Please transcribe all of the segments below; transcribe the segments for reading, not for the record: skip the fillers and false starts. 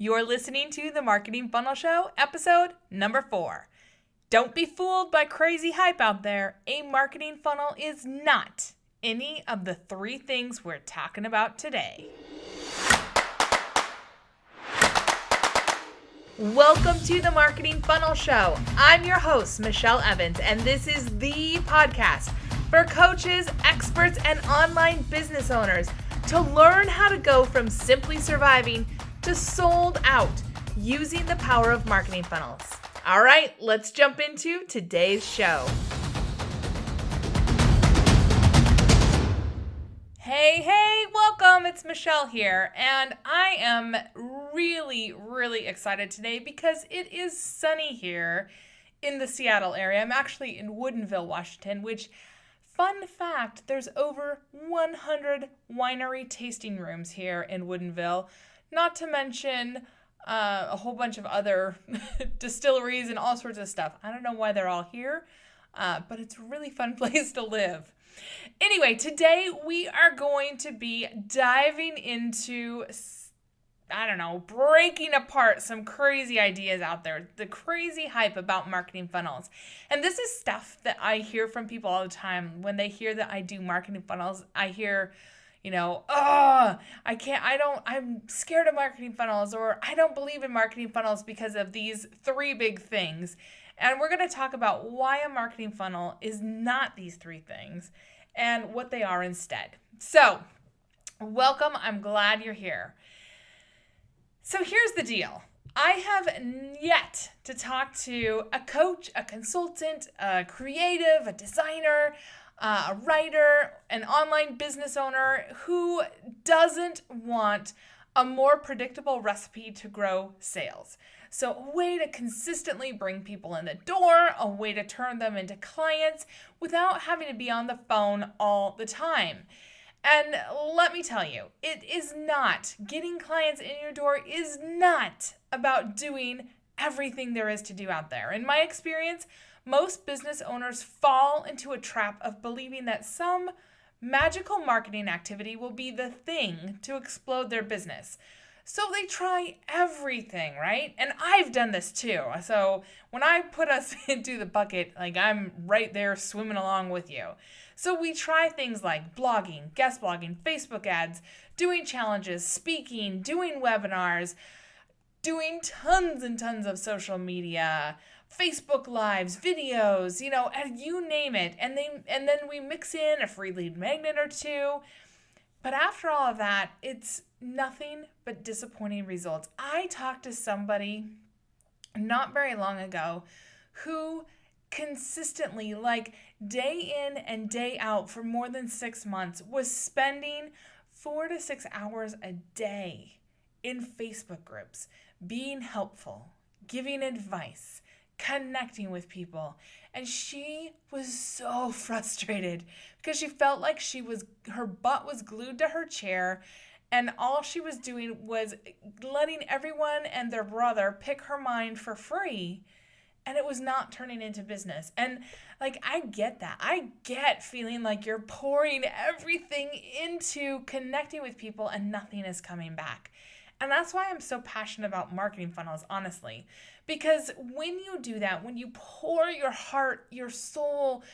You're listening to The Marketing Funnel Show, episode number 4. Don't be fooled by crazy hype out there. A marketing funnel is not any of the 3 things we're talking about today. Welcome to The Marketing Funnel Show. I'm your host, Michelle Evans, and this is the podcast for coaches, experts, and online business owners to learn how to go from simply surviving to sold out using the power of marketing funnels. All right, let's jump into today's show. Hey, welcome. It's Michelle here, and I am really excited today because it is sunny here in the Seattle area. I'm actually in Woodinville, Washington, which, fun fact, there's over 100 winery tasting rooms here in Woodinville, not to mention a whole bunch of other distilleries and all sorts of stuff. I don't know why they're all here, but it's a really fun place to live. Anyway, today we are going to be diving into, breaking apart some crazy ideas out there, the crazy hype about marketing funnels. And this is stuff that I hear from people all the time. When they hear that I do marketing funnels, I hear, I'm scared of marketing funnels, or I don't believe in marketing funnels because of these 3 big things. And we're going to talk about why a marketing funnel is not these 3 things and what they are instead. So, welcome. I'm glad you're here. So here's the deal. I have yet to talk to a coach, a consultant, a creative, a designer, a writer, an online business owner who doesn't want a more predictable recipe to grow sales. So a way to consistently bring people in the door, a way to turn them into clients without having to be on the phone all the time. And let me tell you, getting clients in your door is not about doing everything there is to do out there. In my experience, most business owners fall into a trap of believing that some magical marketing activity will be the thing to explode their business. So they try everything, right? And I've done this too. So when I put us into the bucket, I'm right there swimming along with you. So we try things like blogging, guest blogging, Facebook ads, doing challenges, speaking, doing webinars, doing tons and tons of social media, Facebook lives, videos, and you name it. And then we mix in a free lead magnet or 2. But after all of that, it's nothing but disappointing results. I talked to somebody not very long ago who consistently, day in and day out for more than 6 months, was spending 4 to 6 hours a day in Facebook groups, being helpful, giving advice, connecting with people. And she was so frustrated because she felt like her butt was glued to her chair, and all she was doing was letting everyone and their brother pick her mind for free, and it was not turning into business. And I get that. I get feeling like you're pouring everything into connecting with people and nothing is coming back. And that's why I'm so passionate about marketing funnels, honestly. Because when you do that, when you pour your heart, your soul,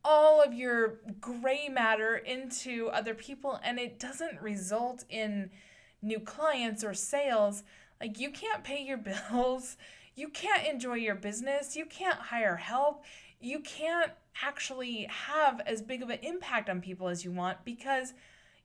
all of your gray matter into other people, and it doesn't result in new clients or sales, you can't pay your bills, you can't enjoy your business, you can't hire help, you can't actually have as big of an impact on people as you want because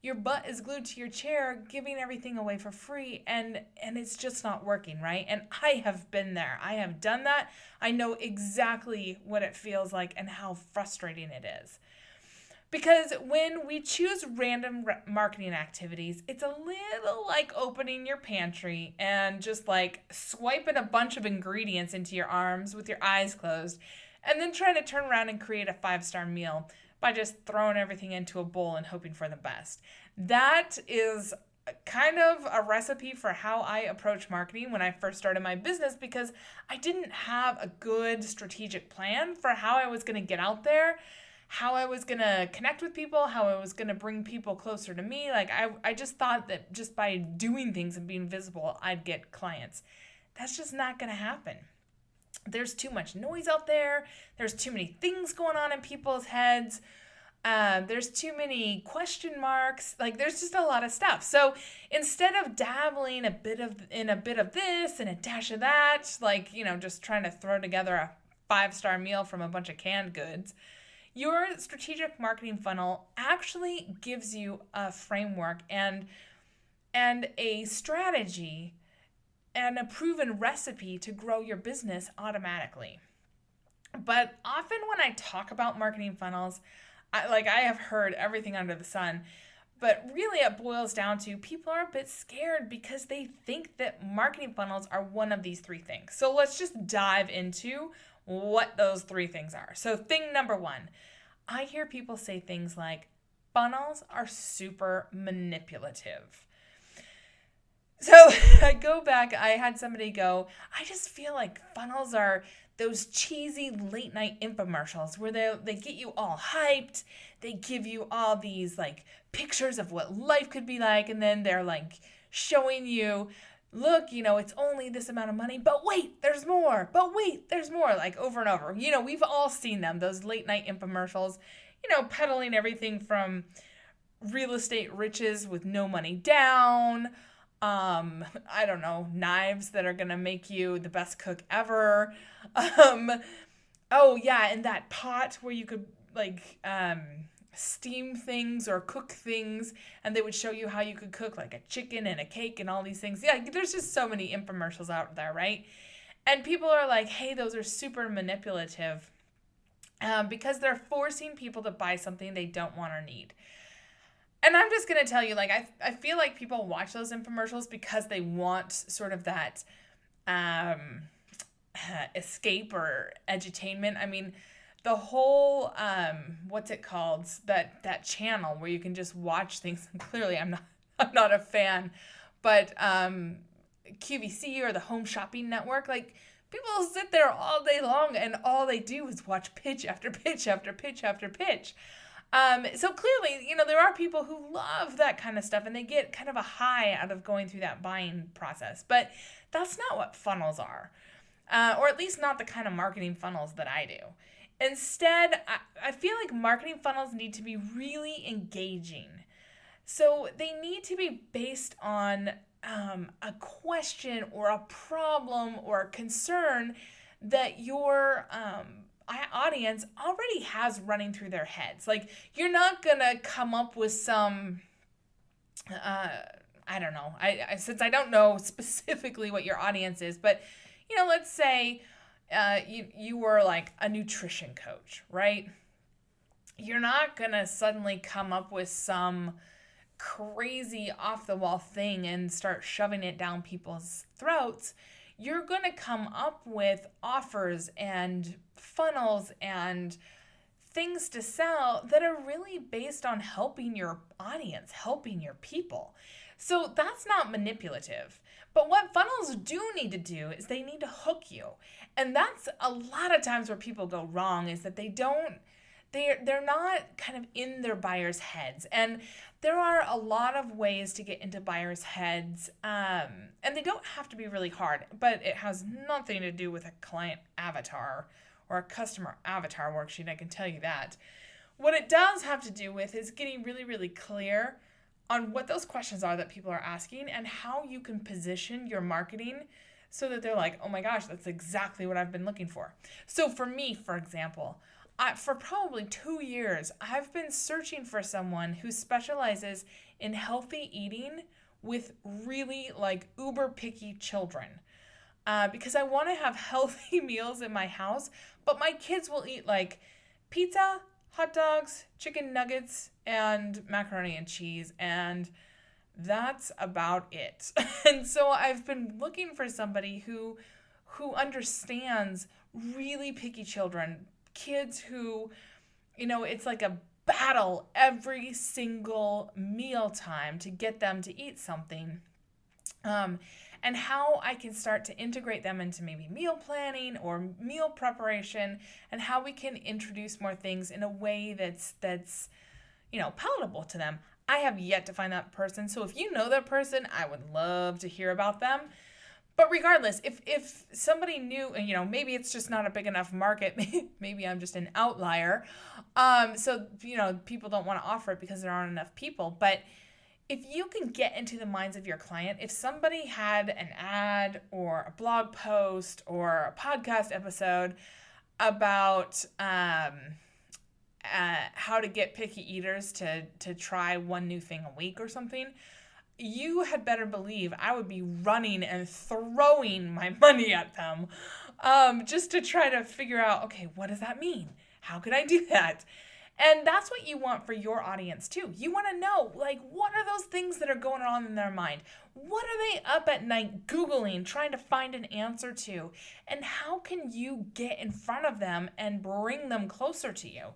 your butt is glued to your chair, giving everything away for free, and it's just not working, right? And I have been there. I have done that. I know exactly what it feels like and how frustrating it is. Because when we choose random marketing activities, it's a little like opening your pantry and just swiping a bunch of ingredients into your arms with your eyes closed, and then trying to turn around and create a 5-star meal by just throwing everything into a bowl and hoping for the best. That is kind of a recipe for how I approach marketing when I first started my business, because I didn't have a good strategic plan for how I was going to get out there, how I was going to connect with people, how I was going to bring people closer to me. Like I just thought that just by doing things and being visible, I'd get clients. That's just not going to happen. There's too much noise out there. There's too many things going on in people's heads. There's too many question marks. Like there's just a lot of stuff. So instead of dabbling in a bit of this and a dash of that, like, just trying to throw together a 5-star meal from a bunch of canned goods, your strategic marketing funnel actually gives you a framework and a strategy and a proven recipe to grow your business automatically. But often when I talk about marketing funnels, I have heard everything under the sun, but really it boils down to people are a bit scared because they think that marketing funnels are one of these 3 things. So let's just dive into what those 3 things are. So thing number 1, I hear people say things like, funnels are super manipulative. So I go back, I had somebody go, I just feel like funnels are those cheesy late night infomercials where they get you all hyped. They give you all these like pictures of what life could be like. And then they're like showing you, look, it's only this amount of money, but wait, there's more. But wait, there's more, like over and over. We've all seen them, those late night infomercials, peddling everything from real estate riches with no money down. I don't know, knives that are going to make you the best cook ever. Oh yeah, and that pot where you could steam things or cook things, and they would show you how you could cook like a chicken and a cake and all these things. Yeah, there's just so many infomercials out there, right? And people are like, hey, those are super manipulative because they're forcing people to buy something they don't want or need. And I'm just going to tell you, I feel like people watch those infomercials because they want sort of that escape or edutainment. I mean, the whole, what's it called? That channel where you can just watch things. Clearly, I'm not a fan, but QVC or the Home Shopping Network, people sit there all day long and all they do is watch pitch after pitch after pitch after pitch. So clearly, there are people who love that kind of stuff and they get kind of a high out of going through that buying process. But that's not what funnels are, or at least not the kind of marketing funnels that I do. Instead, I feel like marketing funnels need to be really engaging. So they need to be based on a question or a problem or a concern that your audience already has running through their heads. You're not gonna come up with some I don't know, I since I don't know specifically what your audience is, but let's say you were like a nutrition coach, right? You're not gonna suddenly come up with some crazy off the wall thing and start shoving it down people's throats. You're going to come up with offers and funnels and things to sell that are really based on helping your audience, helping your people. So that's not manipulative. But what funnels do need to do is they need to hook you. And that's a lot of times where people go wrong, is that they're not kind of in their buyers' heads. And there are a lot of ways to get into buyers' heads, and they don't have to be really hard, but it has nothing to do with a client avatar or a customer avatar worksheet, I can tell you that. What it does have to do with is getting really, really clear on what those questions are that people are asking and how you can position your marketing so that they're like, oh my gosh, that's exactly what I've been looking for. So for me, for example, for probably 2 years, I've been searching for someone who specializes in healthy eating with really uber picky children. Because I want to have healthy meals in my house, but my kids will eat pizza, hot dogs, chicken nuggets, and macaroni and cheese, and that's about it. And so I've been looking for somebody who understands really picky children, kids who, it's like a battle every single meal time to get them to eat something. and how I can start to integrate them into maybe meal planning or meal preparation, and how we can introduce more things in a way that's palatable to them. I have yet to find that person. So if you know that person, I would love to hear about them. But regardless, if somebody new, maybe it's just not a big enough market, maybe I'm just an outlier. So people don't want to offer it because there aren't enough people. But if you can get into the minds of your client, if somebody had an ad or a blog post or a podcast episode about how to get picky eaters to try one new thing a week or something, you had better believe I would be running and throwing my money at them, just to try to figure out, okay, what does that mean? How could I do that? And that's what you want for your audience too. You want to know, what are those things that are going on in their mind? What are they up at night Googling, trying to find an answer to? And how can you get in front of them and bring them closer to you?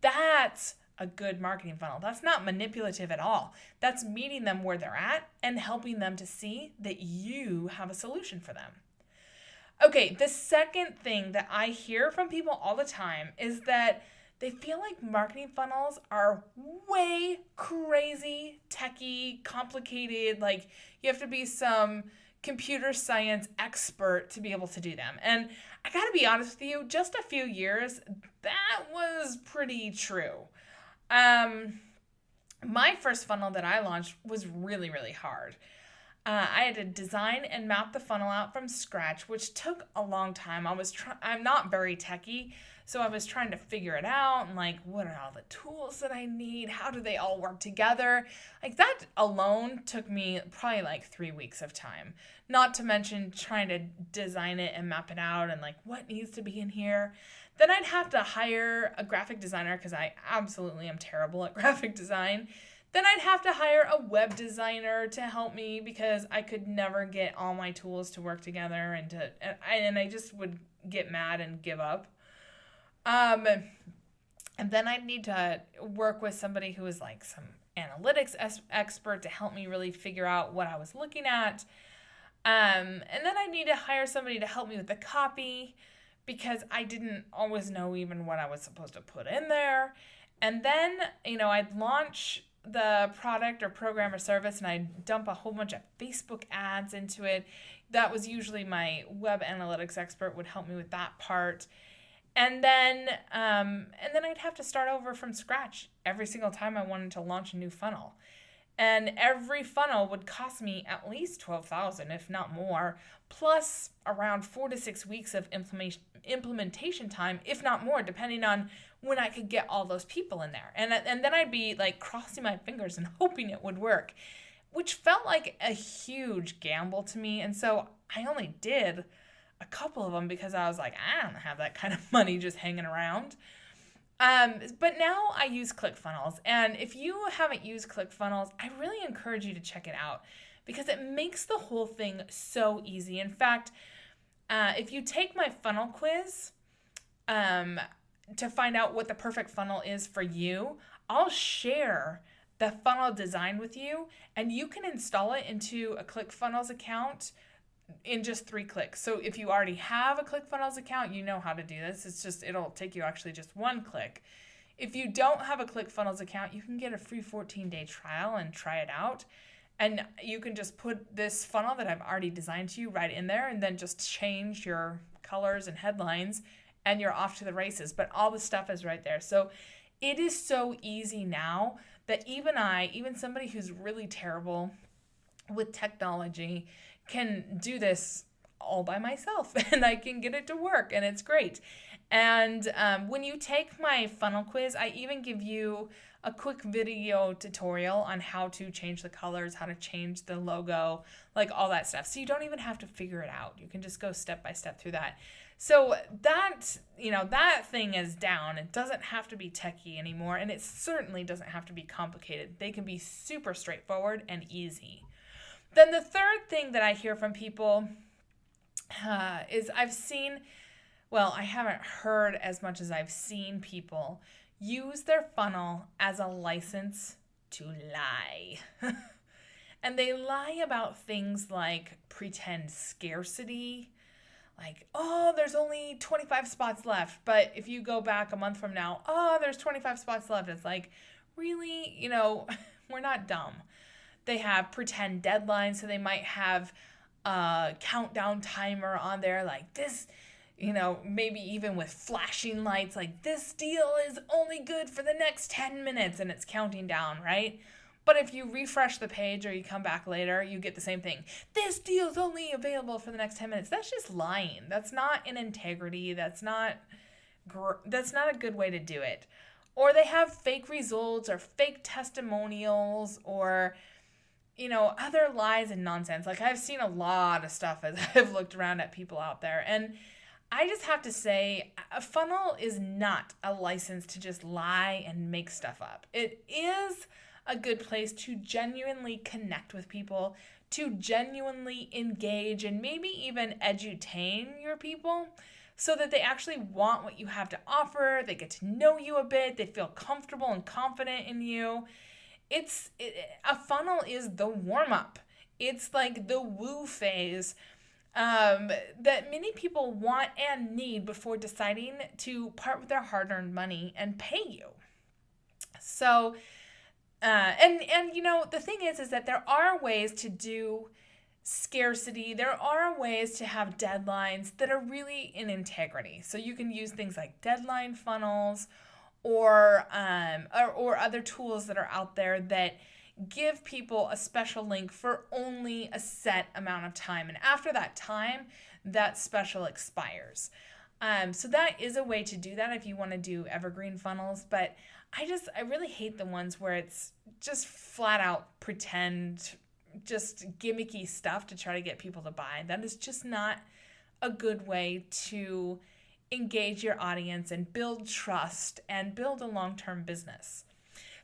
That's a good marketing funnel. That's not manipulative at all. That's meeting them where they're at and helping them to see that you have a solution for them. Okay, the second thing that I hear from people all the time is that they feel like marketing funnels are way crazy, techie, complicated. Like you have to be some computer science expert to be able to do them. And I gotta be honest with you, just a few years, that was pretty true. My first funnel that I launched was really, really hard. I had to design and map the funnel out from scratch, which took a long time. I'm not very techie, so I was trying to figure it out and what are all the tools that I need? How do they all work together? That alone took me probably 3 weeks of time. Not to mention trying to design it and map it out and what needs to be in here. Then I'd have to hire a graphic designer because I absolutely am terrible at graphic design. Then I'd have to hire a web designer to help me because I could never get all my tools to work together and I just would get mad and give up. And then I'd need to work with somebody who was some analytics expert to help me really figure out what I was looking at. And then I'd need to hire somebody to help me with the copy because I didn't always know even what I was supposed to put in there. And then, I'd launch the product or program or service and I'd dump a whole bunch of Facebook ads into it. That was usually my web analytics expert would help me with that part. And then I'd have to start over from scratch every single time I wanted to launch a new funnel. And every funnel would cost me at least $12,000, if not more, plus around 4 to 6 weeks of implementation time, if not more, depending on when I could get all those people in there. And then I'd be crossing my fingers and hoping it would work, which felt like a huge gamble to me. And so I only did a couple of them because I was I don't have that kind of money just hanging around. But now I use ClickFunnels, and if you haven't used ClickFunnels, I really encourage you to check it out because it makes the whole thing so easy. In fact, if you take my funnel quiz to find out what the perfect funnel is for you, I'll share the funnel design with you, and you can install it into a ClickFunnels account in just 3 clicks. So if you already have a ClickFunnels account, you know how to do this. It'll take you actually just 1 click. If you don't have a ClickFunnels account, you can get a free 14-day trial and try it out. And you can just put this funnel that I've already designed to you right in there and then just change your colors and headlines and you're off to the races. But all the stuff is right there. So it is so easy now that even somebody who's really terrible with technology can do this all by myself and I can get it to work and it's great. And when you take my funnel quiz, I even give you a quick video tutorial on how to change the colors, how to change the logo, all that stuff. So you don't even have to figure it out. You can just go step by step through that. So that thing is down. It doesn't have to be techie anymore, and it certainly doesn't have to be complicated. They can be super straightforward and easy. Then the third thing that I hear from people is I haven't heard as much as I've seen people use their funnel as a license to lie. And they lie about things like pretend scarcity, like, oh, there's only 25 spots left. But if you go back a month from now, oh, there's 25 spots left. It's like, really? We're not dumb. They have pretend deadlines, so they might have a countdown timer on there like this, maybe even with flashing lights, like this deal is only good for the next 10 minutes and it's counting down, right? But if you refresh the page or you come back later, you get the same thing. This deal's only available for the next 10 minutes. That's just lying. That's not an integrity. That's not a good way to do it. Or they have fake results or fake testimonials or other lies and nonsense. Like, I've seen a lot of stuff as I've looked around at people out there. And I just have to say, a funnel is not a license to just lie and make stuff up. It is a good place to genuinely connect with people, to genuinely engage and maybe even edutain your people so that they actually want what you have to offer. They get to know you a bit. They feel comfortable and confident in you. A funnel is the warm-up. It's like the woo phase that many people want and need before deciding to part with their hard-earned money and pay you. So, the thing is that there are ways to do scarcity. There are ways to have deadlines that are really in integrity. So you can use things like deadline funnels or other tools that are out there that give people a special link for only a set amount of time. And after that time, that special expires. So that is a way to do that if you want to do evergreen funnels. But I really hate the ones where it's just flat out pretend, just gimmicky stuff to try to get people to buy. That is just not a good way to engage your audience and build trust and build a long-term business.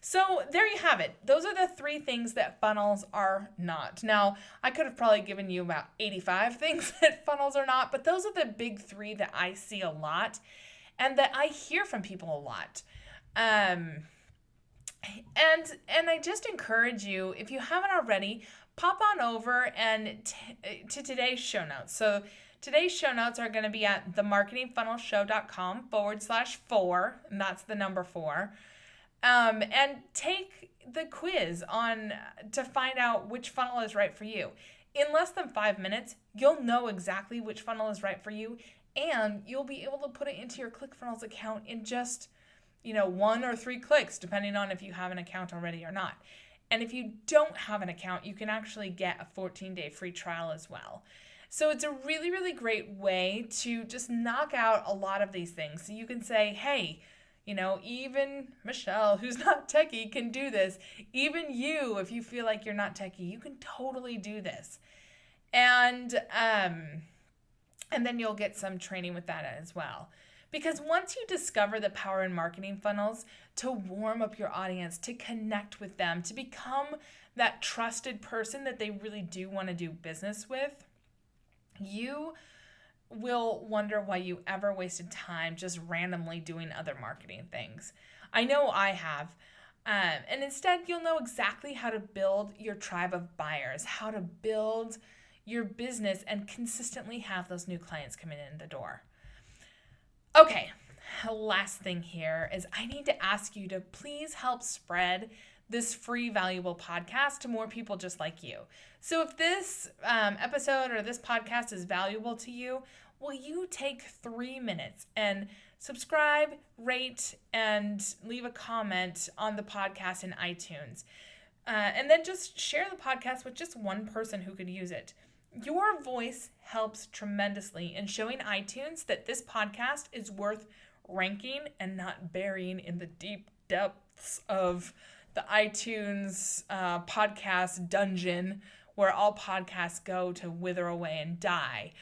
So there you have it. Those are the 3 things that funnels are not. Now, I could have probably given you about 85 things that funnels are not, but those are the big 3 that I see a lot and that I hear from people a lot. And I just encourage you, if you haven't already, pop on over and to today's show notes. So today's show notes are going to be at themarketingfunnelshow.com/4, and that's the number 4. And take the quiz to find out which funnel is right for you. In less than 5 minutes, you'll know exactly which funnel is right for you, and you'll be able to put it into your ClickFunnels account in just 1 or 3 clicks, depending on if you have an account already or not. And if you don't have an account, you can actually get a 14-day free trial as well. So it's a really, really great way to just knock out a lot of these things. So you can say, hey, even Michelle, who's not techie, can do this. Even you, if you feel like you're not techie, you can totally do this. And then you'll get some training with that as well. Because once you discover the power in marketing funnels to warm up your audience, to connect with them, to become that trusted person that they really do want to do business with, you will wonder why you ever wasted time just randomly doing other marketing things. I know I have. And instead, you'll know exactly how to build your tribe of buyers, how to build your business and consistently have those new clients coming in the door. Okay, last thing here is I need to ask you to please help spread this free, valuable podcast to more people just like you. So if this episode or this podcast is valuable to you, will you take 3 minutes and subscribe, rate, and leave a comment on the podcast in iTunes? And then just share the podcast with just one person who could use it. Your voice helps tremendously in showing iTunes that this podcast is worth ranking and not burying in the deep depths of the iTunes podcast dungeon where all podcasts go to wither away and die.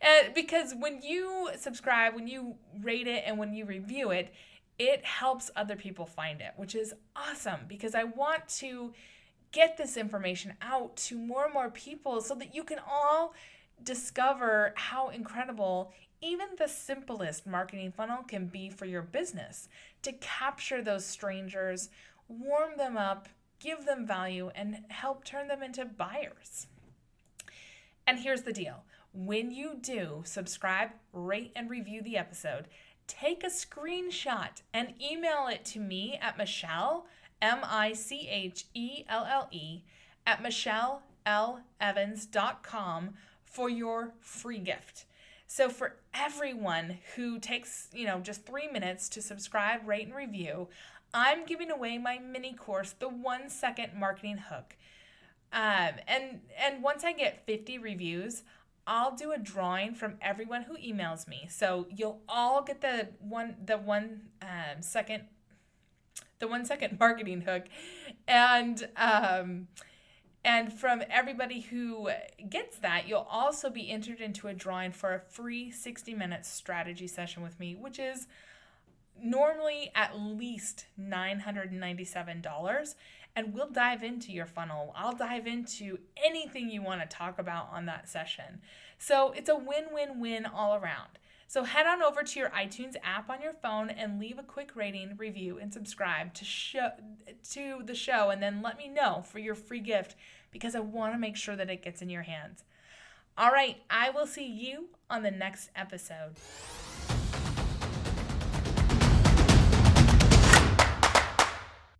And because when you subscribe, when you rate it, and when you review it, it helps other people find it, which is awesome because I want to get this information out to more and more people so that you can all discover how incredible even the simplest marketing funnel can be for your business, to capture those strangers, warm them up, give them value, and help turn them into buyers. And here's the deal. When you do subscribe, rate, and review the episode, take a screenshot and email it to me at Michelle, Michelle, at michellelevans.com for your free gift. So for everyone who takes, just 3 minutes to subscribe, rate, and review, I'm giving away my mini course, The 1 Second Marketing Hook. And once I get 50 reviews, I'll do a drawing from everyone who emails me. So you'll all get the one second marketing hook, and from everybody who gets that, you'll also be entered into a drawing for a free 60-minute strategy session with me, which is normally at least $997. And we'll dive into your funnel. I'll dive into anything you want to talk about on that session. So it's a win-win-win all around. So head on over to your iTunes app on your phone and leave a quick rating, review, and subscribe to the show, and then let me know for your free gift, because I want to make sure that it gets in your hands. All right, I will see you on the next episode.